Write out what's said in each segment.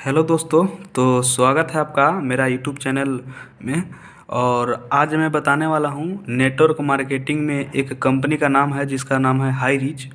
Hello दोस्तों। तो स्वागत है आपका मेरा यूट्यूब चैनल में। और आज मैं बताने वाला हूँ नेटवर्क मार्केटिंग में एक कंपनी का नाम है जिसका नाम है हाई रीच।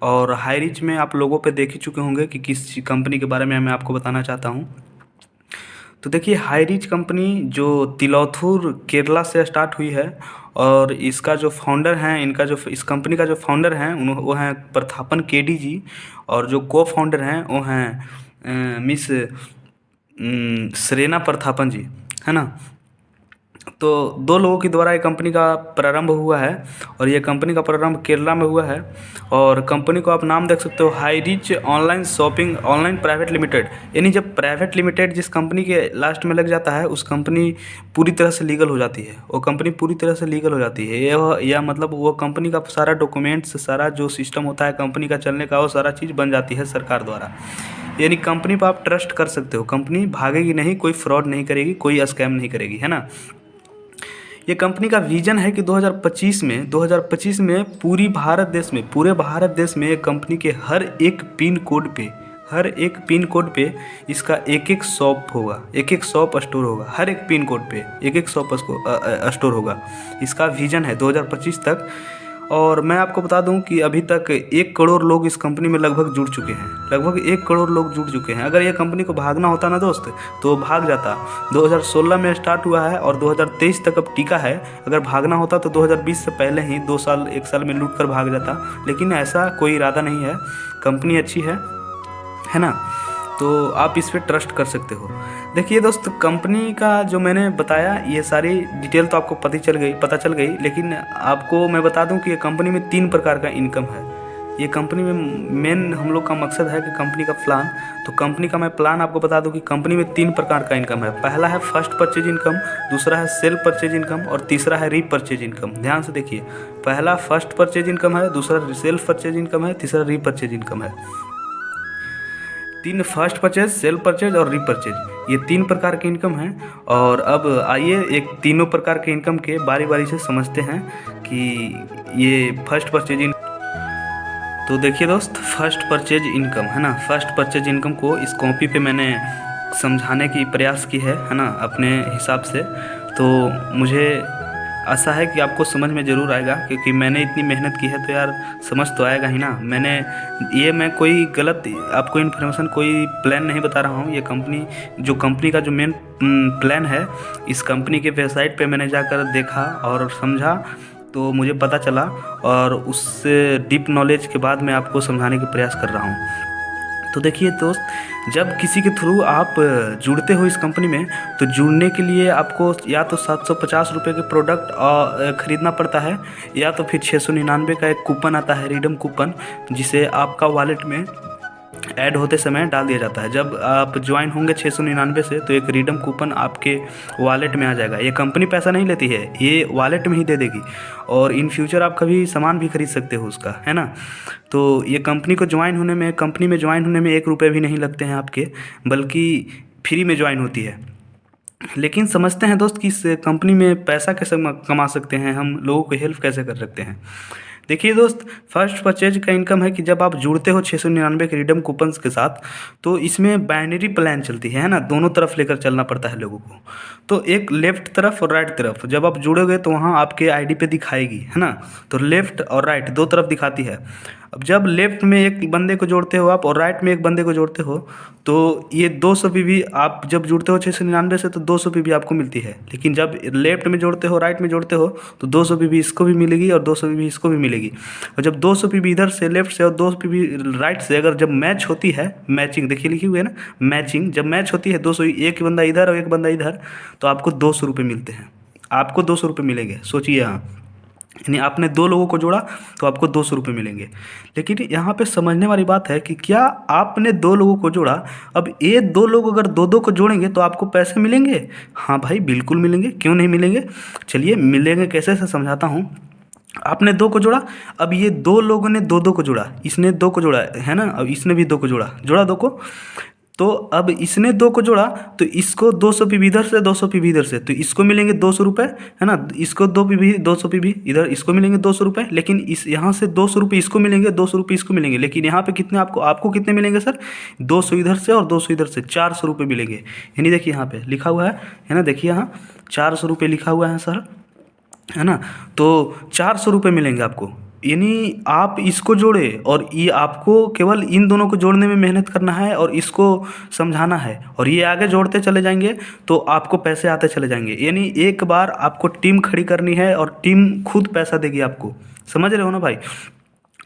और हाई रीच में आप लोगों पे देख ही चुके होंगे कि किस कंपनी के बारे में मैं आपको बताना चाहता हूँ। तो देखिए, हाई रीच कंपनी जो तिलौथुर केरला से स्टार्ट हुई है। और इसका जो फाउंडर हैं, इस कंपनी का जो फाउंडर हैं वो हैं प्रथापन केडी जी। और जो को फाउंडर हैं वो हैं मिस सेरेना प्रथापन जी, है ना। तो दो लोगों के द्वारा ये कंपनी का प्रारंभ हुआ है। और ये कंपनी का प्रारंभ केरला में हुआ है। और कंपनी को आप नाम देख सकते हो, high reach online shopping online private limited. यानी जब प्राइवेट लिमिटेड जिस कंपनी के लास्ट में लग जाता है, उस कंपनी पूरी तरह से लीगल हो जाती है। वो कंपनी पूरी तरह से लीगल हो जाती है। या मतलब वो कंपनी का सारा डॉक्यूमेंट्स, सारा जो सिस्टम होता है कंपनी का चलने का, वो सारा चीज़ बन जाती है सरकार द्वारा। यानी कंपनी पर आप ट्रस्ट कर सकते हो। कंपनी भागेगी नहीं, कोई फ्रॉड नहीं करेगी, कोई स्कैम नहीं करेगी, है ना। ये कंपनी का विजन है कि 2025 में पूरे भारत देश में एक कंपनी के हर एक पिन कोड पे इसका एक एक शॉप होगा, एक एक शॉप स्टोर होगा। हर एक पिन कोड पे एक एक शॉप स्टोर होगा। इसका विजन है 2025 तक। और मैं आपको बता दूं कि अभी तक 1 करोड़ लोग इस कंपनी में लगभग जुड़ चुके हैं। लगभग 1 करोड़ लोग जुड़ चुके हैं। अगर ये कंपनी को भागना होता ना दोस्त, तो भाग जाता। 2016 में स्टार्ट हुआ है और 2023 तक अब टिका है। अगर भागना होता तो 2020 से पहले ही 1 साल में लूट कर भाग जाता। लेकिन ऐसा कोई इरादा नहीं है। कंपनी अच्छी है ना। तो आप इस पर ट्रस्ट कर सकते हो। देखिए दोस्त, कंपनी का जो मैंने बताया ये सारी डिटेल तो आपको पता चल गई। लेकिन आपको मैं बता दूं कि ये कंपनी में 3 प्रकार का इनकम है। ये कंपनी में मेन हम लोग का मकसद है कि कंपनी का प्लान। तो कंपनी का मैं प्लान आपको बता दूं कि कंपनी में 3 प्रकार का इनकम है। पहला है फर्स्ट परचेज इनकम, दूसरा है सेल परचेज इनकम और तीसरा है रीपरचेज इनकम। ध्यान से देखिए, पहला फर्स्ट परचेज इनकम है, दूसरा सेल परचेज इनकम है, तीसरा रीपरचेज इनकम है। 3 फर्स्ट परचेज, सेल परचेज और रीपरचेज, ये 3 प्रकार के इनकम हैं। और अब आइए एक तीनों प्रकार के इनकम के बारी बारी से समझते हैं कि ये फर्स्ट परचेज तो देखिए दोस्त, फर्स्ट परचेज इनकम है ना। फर्स्ट परचेज इनकम को इस कॉपी पे मैंने समझाने की प्रयास की है ना, अपने हिसाब से। तो मुझे आशा है कि आपको समझ में ज़रूर आएगा, क्योंकि मैंने इतनी मेहनत की है तो यार समझ तो आएगा ही ना। मैं कोई गलत आपको इन्फॉर्मेशन, कोई प्लान नहीं बता रहा हूँ। ये कंपनी का जो मेन प्लान है, इस कंपनी के वेबसाइट पे मैंने जाकर देखा और समझा, तो मुझे पता चला। और उससे डीप नॉलेज के बाद मैं आपको समझाने का प्रयास कर रहा हूँ। तो देखिए दोस्त, जब किसी के थ्रू आप जुड़ते हो इस कंपनी में, तो जुड़ने के लिए आपको या तो 750 रुपये के प्रोडक्ट ख़रीदना पड़ता है, या तो फिर 699 का एक कूपन आता है, रिडम कूपन, जिसे आपका वॉलेट में ऐड होते समय डाल दिया जाता है। जब आप ज्वाइन होंगे 699 से, तो एक रिडम कूपन आपके वॉलेट में आ जाएगा। ये कंपनी पैसा नहीं लेती है, ये वॉलेट में ही दे देगी। और इन फ्यूचर आप कभी सामान भी खरीद सकते हो उसका, है ना। तो ये कंपनी में ज्वाइन होने में 1 रुपये भी नहीं लगते हैं आपके, बल्कि फ्री में ज्वाइन होती है। लेकिन समझते हैं दोस्त कि इस कंपनी में पैसा कैसे कमा सकते हैं, हम लोगों को हेल्प कैसे कर सकते हैं। देखिए दोस्त, फर्स्ट परचेज का इनकम है कि जब आप जुड़ते हो 699 के रिडम कूपन्स के साथ, तो इसमें बाइनरी प्लान चलती है ना। दोनों तरफ लेकर चलना पड़ता है लोगों को। तो एक लेफ्ट तरफ और राइट तरफ जब आप जुड़ोगे तो वहाँ आपके आईडी पे दिखाएगी, है ना। तो लेफ्ट और राइट दो तरफ दिखाती है। अब जब लेफ्ट में एक बंदे को जोड़ते हो आप और राइट में एक बंदे को जोड़ते हो, तो ये 200 पीवी आप जब जुड़ते हो 699 से, तो 200 पीवी आपको मिलती है। लेकिन जब लेफ्ट में जोड़ते हो, राइट में जोड़ते हो, तो 200 पीवी इसको भी मिलेगी और 200 पीवी इसको भी मिलेगी। और जब 200 पीवी इधर से लेफ्ट से और 200 पीवी राइट से अगर जब मैच होती है, मैचिंग देखिए लिखी हुई है ना, मैचिंग जब मैच होती है 200, एक बंदा इधर और एक बंदा इधर, तो आपको 200 रुपये मिलते हैं। आपको 200 रुपये मिलेंगे, सोचिए। यहाँ यानी आपने 2 लोगों को जोड़ा तो आपको 200 रुपये मिलेंगे। लेकिन यहाँ पे समझने वाली बात है कि क्या आपने 2 लोगों को जोड़ा, अब ये 2 लोग अगर 2-2 को जोड़ेंगे तो आपको पैसे मिलेंगे? हाँ भाई, बिल्कुल मिलेंगे। क्यों नहीं मिलेंगे? चलिए मिलेंगे कैसे से समझाता हूँ। आपने 2 को जोड़ा, अब ये 2 लोगों ने 2-2 को जोड़ा, इसने 2 को जोड़ा है ना, अब इसने भी 2 को जोड़ा 2 को। तो अब इसने दो को जोड़ा, तो इसको 200 पीवी इधर से, 200 पीवी इधर से, तो इसको मिलेंगे 200 रुपये, है ना। इसको 2 पीवी 200 पीवी इधर, इसको मिलेंगे 200 रुपये, लेकिन इस यहाँ से 200 रुपये इसको मिलेंगे, 200 रुपये इसको मिलेंगे, लेकिन यहाँ पे कितने आपको कितने मिलेंगे सर, 200 इधर से और 200 इधर से, 400 रुपये मिलेंगे। यानी देखिए यहाँ पे लिखा हुआ है ना, देखिए यहाँ 400 रुपये लिखा हुआ है सर, है ना। तो 400 रुपये मिलेंगे आपको। यानी आप इसको जोड़े और ये आपको केवल इन दोनों को जोड़ने में मेहनत करना है और इसको समझाना है, और ये आगे जोड़ते चले जाएंगे तो आपको पैसे आते चले जाएंगे। यानी एक बार आपको टीम खड़ी करनी है और टीम खुद पैसा देगी आपको, समझ रहे हो ना भाई।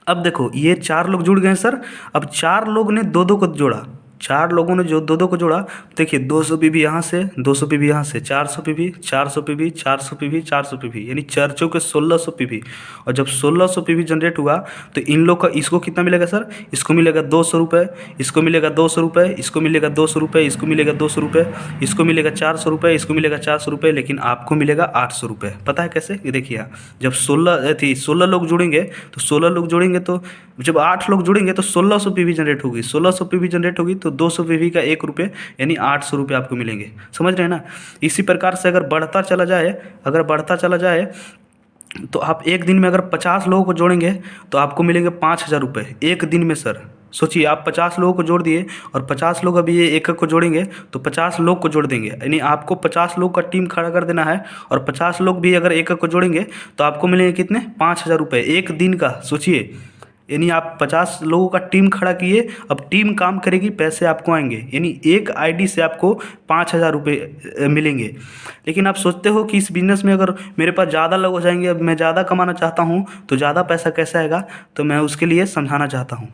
अब देखो ये 4 लोग जुड़ गए सर। अब 4 लोग ने दो दो को जोड़ा, 4 लोगों ने जो दो दो को जोड़ा, देखिए 200 पीवी यहाँ से, 200 पीवी यहाँ से, 400 पीवी, 400 पीवी, 400 पीवी, 400 पीवी, यानी 4 चौके 1600 पीवी। और जब 1600 पीवी जनरेट हुआ तो इन लोग का, इसको कितना मिलेगा सर, इसको मिलेगा 200 रुपये, इसको मिलेगा 200 रुपये, इसको मिलेगा 200 रुपये, इसको मिलेगा 200 रुपये, इसको मिलेगा 400 रुपये, इसको मिलेगा 400 रुपये, लेकिन आपको मिलेगा 800 रुपये। पता है कैसे, ये देखिए जब 16 लोग जुड़ेंगे तो 16 लोग जुड़ेंगे तो जब 8 लोग जुड़ेंगे तो 1600 पीवी जनरेट होगी, 1600 पीवी जनरेट होगी तो 200 पीवी का 1 रुपये, यानी 800 रुपये आपको मिलेंगे। समझ रहे हैं ना। इसी प्रकार से अगर बढ़ता चला जाए तो आप एक दिन में अगर 50 लोगों को जोड़ेंगे तो आपको मिलेंगे 5000 रुपये एक दिन में सर। सोचिए आप 50 लोगों को जोड़ दिए और 50 लोग अभी ये एक को जोड़ेंगे तो 50 लोग को जोड़ देंगे, यानी आपको 50 लोग का टीम खड़ा कर देना है, और 50 लोग भी अगर एक को जोड़ेंगे तो आपको मिलेंगे कितने, 5000 रुपये एक दिन का। सोचिए, यानी आप 50 लोगों का टीम खड़ा किए, अब टीम काम करेगी, पैसे आपको आएंगे, यानी एक आईडी से आपको 5000 रुपये मिलेंगे। लेकिन आप सोचते हो कि इस बिज़नेस में अगर मेरे पास ज़्यादा लोग हो जाएंगे, अब मैं ज़्यादा कमाना चाहता हूँ तो ज़्यादा पैसा कैसे आएगा, तो मैं उसके लिए समझाना चाहता हूँ।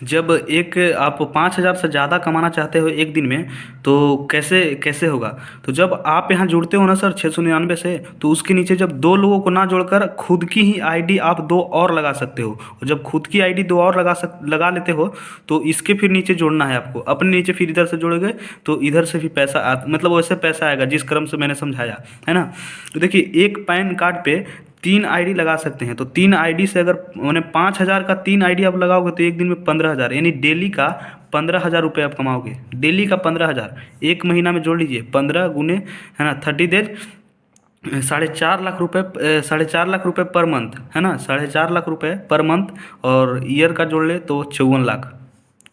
जब एक आप 5000 से ज़्यादा कमाना चाहते हो एक दिन में तो कैसे कैसे होगा, तो जब आप यहाँ जुड़ते हो ना सर 699 से, तो उसके नीचे जब 2 लोगों को ना जोड़कर खुद की ही आईडी आप 2 और लगा सकते हो, और जब खुद की आईडी 2 और लगा लेते हो तो इसके फिर नीचे जोड़ना है आपको, अपने नीचे फिर इधर से जोड़ोगे तो इधर से भी पैसा मतलब वैसे पैसा आएगा जिस क्रम से मैंने समझाया, है ना। तो देखिए एक पैन कार्ड पे 3 आईडी लगा सकते हैं, तो 3 आईडी से अगर मैंने 5000 का 3 आईडी आप लगाओगे तो एक दिन में 15000, यानी डेली का 15000 रुपये आप कमाओगे, डेली का 15000। एक महीना में जोड़ लीजिए 15 गुने, है ना, 30 डेज, 4.5 लाख रुपये, 4.5 लाख रुपये पर मंथ, है ना, 4.5 लाख रुपये पर मंथ, और ईयर का जोड़ ले तो 54 लाख।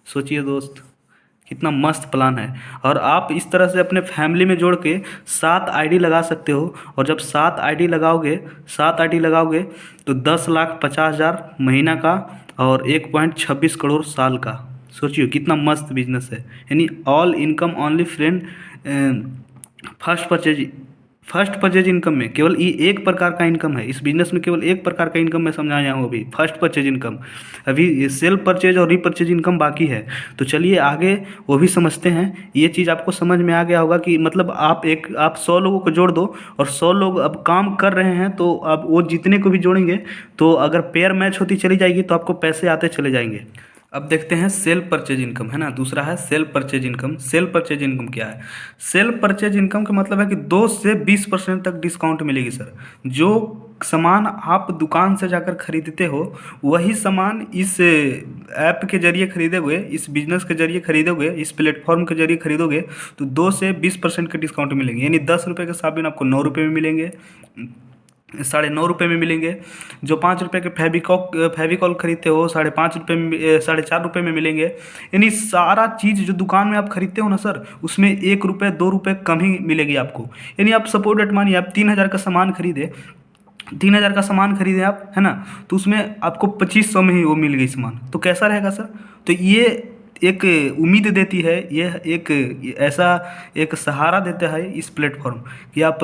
सोचिए दोस्त कितना मस्त प्लान है। और आप इस तरह से अपने फैमिली में जोड़ के 7 आईडी लगा सकते हो, और जब 7 आईडी लगाओगे तो 10,50,000 महीना का और 1.26 करोड़ साल का। सोचिए कितना मस्त बिजनेस है, यानी all income only friend first purchase income में केवल ये एक प्रकार का इनकम है। इस बिज़नेस में केवल एक प्रकार का इनकम मैं समझाया हूँ अभी, फर्स्ट परचेज इनकम। अभी सेल्फ परचेज और रीपरचेज इनकम बाकी है। तो चलिए आगे वो भी समझते हैं। ये चीज़ आपको समझ में आ गया होगा कि मतलब आप 100 लोगों को जोड़ दो और 100 लोग अब काम कर रहे हैं, तो अब वो जितने को भी जोड़ेंगे तो अगर पेयर मैच होती चली जाएगी तो आपको पैसे आते चले जाएंगे। अब देखते हैं सेल्फ परचेज इनकम, है ना, दूसरा है self purchase income. Self purchase income क्या है? सेल्फ परचेज इनकम का मतलब है कि 2 से 20% तक डिस्काउंट मिलेगी सर। जो सामान आप दुकान से जाकर खरीदते हो वही सामान इस ऐप के जरिए खरीदोगे, इस बिज़नेस के जरिए खरीदोगे, इस प्लेटफॉर्म के जरिए खरीदोगे तो 2 से 20% के डिस्काउंट मिलेंगे। यानी 10 रुपये के साबुन आपको 9 रुपये में मिलेंगे, 9.5 रुपये में मिलेंगे। जो 5 रुपये के फेविकॉल खरीदते हो 5.5 रुपये में, 4.5 रुपये में मिलेंगे। यानी सारा चीज़ जो दुकान में आप खरीदते हो ना सर, उसमें 1 रुपये 2 रुपये कम ही मिलेगी आपको। यानी आप सपोर्ट डेट मानिए आप 3000 का सामान खरीदे, 3000 का सामान खरीदे आप, है ना, तो उसमें आपको 2500 में ही वो मिल गई सामान। तो कैसा रहेगा सर? तो ये एक उम्मीद देती है, यह एक ऐसा एक सहारा देता है इस प्लेटफॉर्म कि आप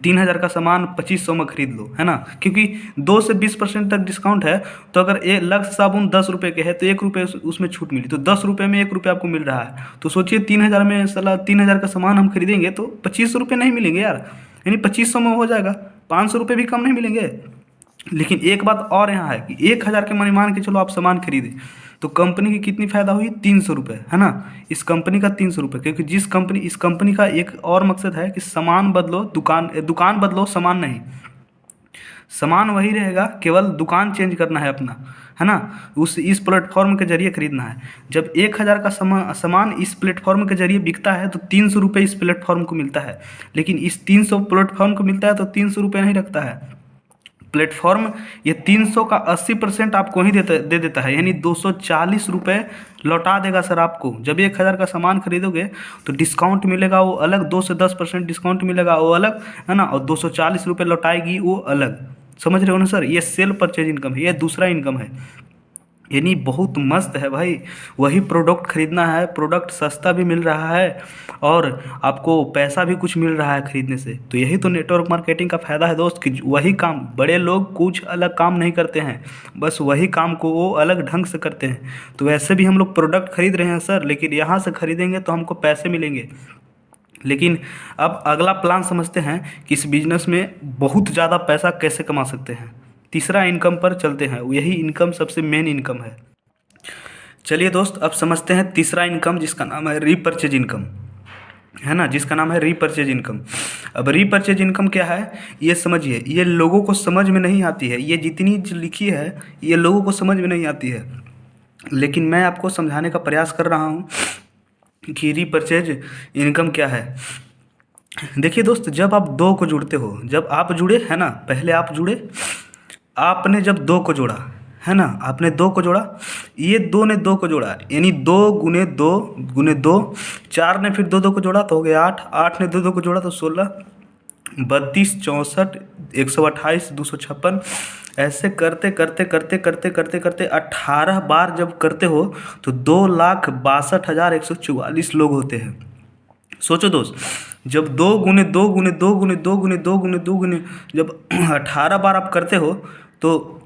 3000 का सामान 2500 में खरीद लो, है ना, क्योंकि 2 से 20% तक डिस्काउंट है। तो अगर लक्स साबुन 10 रुपये के है तो 1 रुपये उसमें छूट मिली, तो 10 रुपये में 1 रुपये आपको मिल रहा है। तो सोचिए 3000 में 3000 का सामान हम खरीदेंगे तो 2500 रुपये नहीं मिलेंगे यार, यानी 2500 में हो जाएगा, 500 रुपये भी कम नहीं मिलेंगे। लेकिन एक बात और यहाँ है कि 1000 के मान के चलो आप सामान खरीदे तो कंपनी की कितनी फ़ायदा हुई? 300 रुपये, है ना। इस कंपनी का 300 रुपये, क्योंकि इस कंपनी का एक और मकसद है कि सामान बदलो, दुकान बदलो, सामान नहीं। सामान वही रहेगा, केवल दुकान चेंज करना है अपना, है ना। इस प्लेटफॉर्म के जरिए खरीदना है। जब 1,000 का सामान इस प्लेटफॉर्म के जरिए बिकता है तो 300 रुपये इस प्लेटफॉर्म को मिलता है। लेकिन इस 300 प्लेटफॉर्म को मिलता है तो 300 रुपये नहीं रखता है प्लेटफॉर्म। ये 300 का 80% आपको ही दे देता है, यानी 240 रुपये लौटा देगा सर आपको। जब 1,000 का सामान खरीदोगे तो डिस्काउंट मिलेगा वो अलग, 2 से 10% डिस्काउंट मिलेगा वो अलग, है ना, और 240 रुपये लौटाएगी वो अलग। समझ रहे हो ना सर, ये सेल परचेज इनकम है, ये दूसरा इनकम है। यानी बहुत मस्त है भाई। वही प्रोडक्ट खरीदना है, प्रोडक्ट सस्ता भी मिल रहा है और आपको पैसा भी कुछ मिल रहा है खरीदने से। तो यही तो नेटवर्क मार्केटिंग का फ़ायदा है दोस्त, कि वही काम बड़े लोग कुछ अलग काम नहीं करते हैं, बस वही काम को वो अलग ढंग से करते हैं। तो वैसे भी हम लोग प्रोडक्ट खरीद रहे हैं सर, लेकिन यहाँ से खरीदेंगे तो हमको पैसे मिलेंगे। लेकिन अब अगला प्लान समझते हैं कि इस बिज़नेस में बहुत ज़्यादा पैसा कैसे कमा सकते हैं। तीसरा इनकम पर चलते हैं, यही इनकम सबसे मेन इनकम है। चलिए दोस्त, अब समझते हैं तीसरा इनकम, जिसका नाम है रीपर्चेज इनकम, है ना, जिसका नाम है रीपर्चेज इनकम। अब रीपर्चेज इनकम क्या है ये समझिए। ये लोगों को समझ में नहीं आती है, ये जितनी जो लिखी है ये लोगों को समझ में नहीं आती है, लेकिन मैं आपको समझाने का प्रयास कर रहा हूँ कि रीपर्चेज इनकम क्या है। देखिए दोस्त, जब आप दो को जोड़ते हो, जब आप जुड़े, है ना, पहले आप जुड़े, आपने जब दो को जोड़ा, है ना, आपने दो को जोड़ा, ये दो ने दो को जोड़ा, यानी 2 गुने 2 4 ने फिर 2 को जोड़ा तो हो गया 8, 8 ने 2 को जोड़ा तो 16, 32, 64, 128, 256, ऐसे करते करते करते करते करते करते 18 बार जब करते हो तो 2,62,144 लोग होते हैं। सोचो दोस्त, जब 2 गुने 2 गुने 2 गुने 2 गुने 2 गुने जब 18 बार आप करते हो तो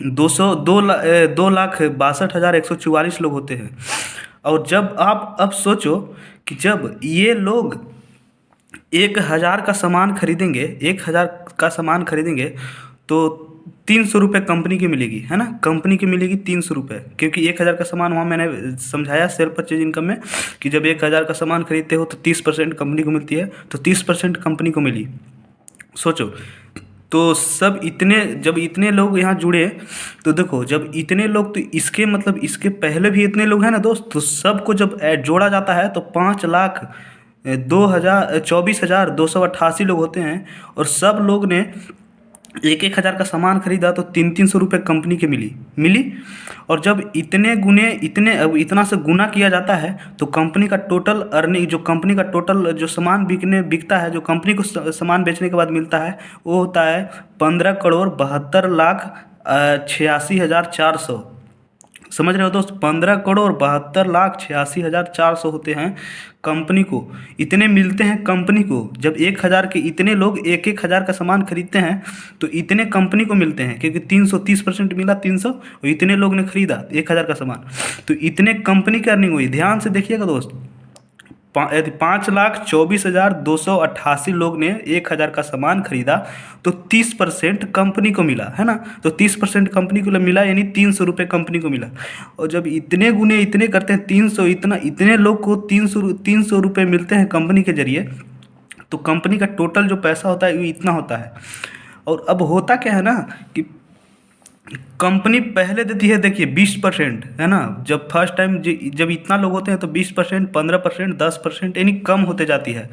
2,62,144 लोग होते हैं। और जब आप अब सोचो कि जब ये लोग 1,000 का सामान खरीदेंगे, 1,000 का सामान खरीदेंगे तो 300 रुपये कंपनी की मिलेगी, है ना, कंपनी की मिलेगी 300 रुपये, क्योंकि 1,000 का सामान, वहाँ मैंने समझाया सेल परचेज इनकम में कि जब 1,000 का सामान खरीदते हो तो 30% कंपनी को मिलती है, तो 30% कंपनी को मिली। सोचो, तो सब जब इतने लोग यहाँ जुड़े तो देखो, जब इतने लोग, तो इसके मतलब इसके पहले भी इतने लोग हैं ना दोस्त, तो सबको जब जोड़ा जाता है तो 5,24,288 लोग होते हैं। और सब लोग ने 1,000 का सामान खरीदा तो 300 रुपये कंपनी के मिली। और जब इतना से गुना किया जाता है तो कंपनी का टोटल अर्निंग, जो कंपनी का टोटल जो सामान बिकता है, जो कंपनी को सामान बेचने के बाद मिलता है, वो होता है 15,72,86,400। समझ रहे हो दोस्त, 15,72,86,400 होते हैं कंपनी को, इतने मिलते हैं कंपनी को। जब 1,000 के इतने लोग 1,000 का सामान खरीदते हैं तो इतने कंपनी को मिलते हैं, क्योंकि 330% मिला, 300, और इतने लोग ने खरीदा 1,000 का सामान, तो इतने कंपनी की अर्निंग हुई। ध्यान से देखिएगा दोस्त, 5,24,288 लोग ने 1,000 का सामान खरीदा तो 30% कंपनी को मिला, है ना, तो 30% कंपनी को मिला, यानी 300 रुपये कंपनी को मिला। और जब इतने गुने इतने करते हैं, 300, इतने लोग को 300 रुपये मिलते हैं कंपनी के जरिए, तो कंपनी का टोटल जो पैसा होता है वो इतना होता है। और अब होता क्या है ना कि कंपनी पहले देती है, देखिए 20%, है ना, जब फर्स्ट टाइम जब इतना लोग होते हैं तो 20%, 15%, 10%, यानी कम होते जाती है।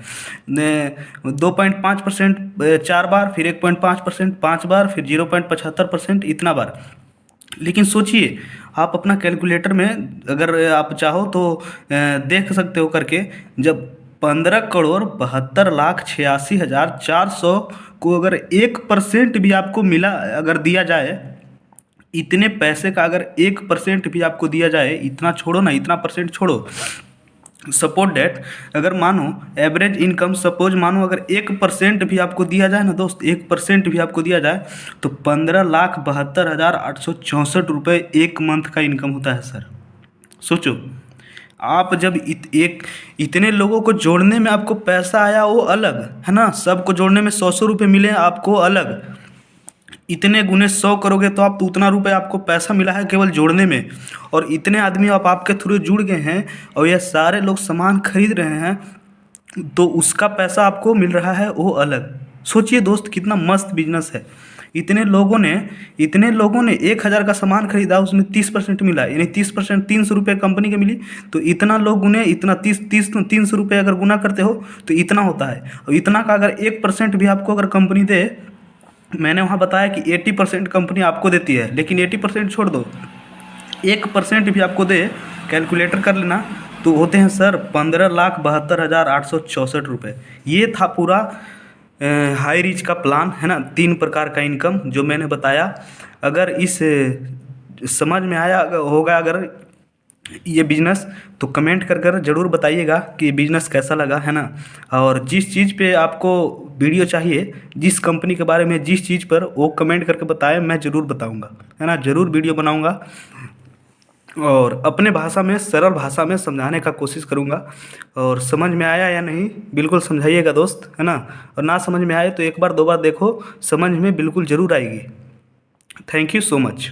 2.5% 4 बार, फिर 1.5% 5 बार, फिर 0.75% इतना बार। लेकिन सोचिए, आप अपना कैलकुलेटर में अगर आप चाहो तो देख सकते हो करके, जब 15,72,86,400 को अगर 1% भी आपको मिला, अगर दिया जाए, इतने पैसे का अगर 1% भी आपको दिया जाए, इतना छोड़ो ना, इतना परसेंट छोड़ो, सपोज डेट, अगर मानो एवरेज इनकम, सपोज मानो अगर 1% भी आपको दिया जाए ना दोस्त, 1% भी आपको दिया जाए तो 15,72,864 रुपये एक मंथ का इनकम होता है सर। सोचो, आप जब इतने लोगों को जोड़ने में आपको पैसा आया वो अलग, है ना, सबको जोड़ने में 100 रुपये मिले आपको अलग, इतने गुने 100 करोगे तो आप उतना रुपये आपको पैसा मिला है केवल जोड़ने में। और इतने आदमी आप आपके थ्रू जुड़ गए हैं और ये सारे लोग सामान खरीद रहे हैं, तो उसका पैसा आपको मिल रहा है वो अलग। सोचिए दोस्त, कितना मस्त बिजनेस है। इतने लोगों ने 1,000 का सामान खरीदा, उसमें 30% मिला, यानी 30% 300 रुपये कंपनी के मिली। तो इतना लोगों ने इतना 300 रुपये अगर गुना करते हो तो इतना होता है। और इतना का अगर 1% भी आपको अगर कंपनी दे, मैंने वहाँ बताया कि 80% कंपनी आपको देती है, लेकिन 80% छोड़ दो, 1% भी आपको दे, कैलकुलेटर कर लेना, तो होते हैं सर 15,72,864 रुपये। ये था पूरा हाई रीच का प्लान, है ना, 3 प्रकार का इनकम जो मैंने बताया। अगर इस समझ में आया होगा अगर ये बिजनेस, तो कमेंट कर कर ज़रूर बताइएगा कि बिजनेस कैसा लगा, है ना। और जिस चीज़ पे आपको वीडियो चाहिए, जिस कंपनी के बारे में, जिस चीज़ पर, वो कमेंट करके बताएं, मैं ज़रूर बताऊंगा, है ना, ज़रूर वीडियो बनाऊंगा और अपने भाषा में, सरल भाषा में समझाने का कोशिश करूंगा। और समझ में आया या नहीं बिल्कुल समझाइएगा दोस्त, है ना। और ना समझ में आए तो एक बार 2 बार देखो, समझ में बिल्कुल ज़रूर आएगी। Thank you so much.